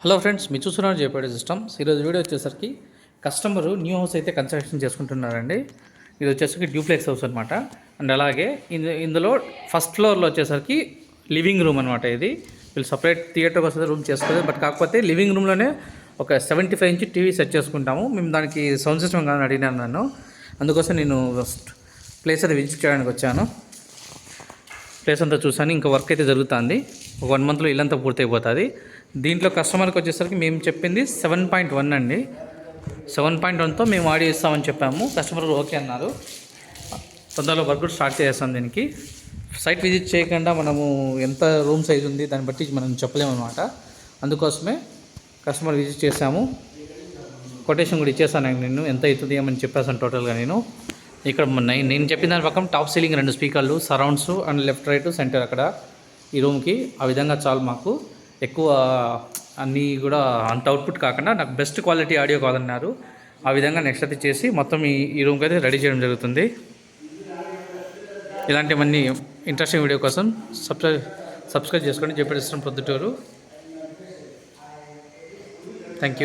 Hello friends, మీరు చూస్తున్నారు జేపీడీ systems. ఈరోజు వీడియో వచ్చేసరికి కస్టమరు న్యూ హౌస్ అయితే కన్స్ట్రక్షన్ చేసుకుంటున్నారండి. ఇది వచ్చేసరికి డ్యూప్లెక్స్ హౌస్ అనమాట. అండ్ అలాగే ఇందులో ఫస్ట్ ఫ్లోర్లో వచ్చేసరికి లివింగ్ రూమ్ అనమాట. ఇది వీళ్ళు సపరేట్ థియేటర్కి వస్తే రూమ్ చేసుకోలేదు, బట్ కాకపోతే లివింగ్ రూమ్లోనే ఒక 75 ఇంచ్ టీవీ సెట్ చేసుకుంటాము. మేము దానికి సౌండ్ సిస్టమ్ కానీ అడిగినాను నన్ను, అందుకోసం నేను ప్లేస్ అయితే విజిట్ చేయడానికి వచ్చాను. ప్లేస్ అంతా చూసాను. ఇంకా వర్క్ అయితే జరుగుతుంది. ఒక 1 మంత్లో ఇల్లంతా పూర్తయిపోతుంది. దీంట్లో కస్టమర్కి వచ్చేసరికి మేము చెప్పింది 7.1 అండి. 7.1తో మేము ఆడియో ఇస్తామని చెప్పాము. కస్టమర్ ఓకే అన్నారు. తొందరలో వర్క్ కూడా స్టార్ట్ చేస్తాం. దీనికి సైట్ విజిట్ చేయకుండా మనము ఎంత రూమ్ సైజ్ ఉంది దాన్ని బట్టి మనం చెప్పలేము అనమాట. అందుకోసమే కస్టమర్ విజిట్ చేశాము. కొటేషన్ కూడా ఇచ్చేసాను నేను, ఎంత అవుతుంది ఏమని చెప్పేసాను టోటల్గా. నేను ఇక్కడ నేను చెప్పిన దాని పక్కన టాప్ సీలింగ్ 2 స్పీకర్లు, surrounds and left right centre అక్కడ ఈ రూమ్కి. ఆ విధంగా చాలు మాకు. ఎక్కువ అన్నీ కూడా అంత అవుట్పుట్ కాకుండా నాకు బెస్ట్ క్వాలిటీ ఆడియో కావాలన్నారు. ఆ విధంగా నెక్స్ట్ అయితే చేసి మొత్తం ఈ రూమ్కి అయితే రెడీ చేయడం జరుగుతుంది. ఇలాంటివన్నీ ఇంట్రెస్టింగ్ వీడియో కోసం సబ్స్క్రైబ్ చేసుకోండి. JPD systems Proddatur. Thank you.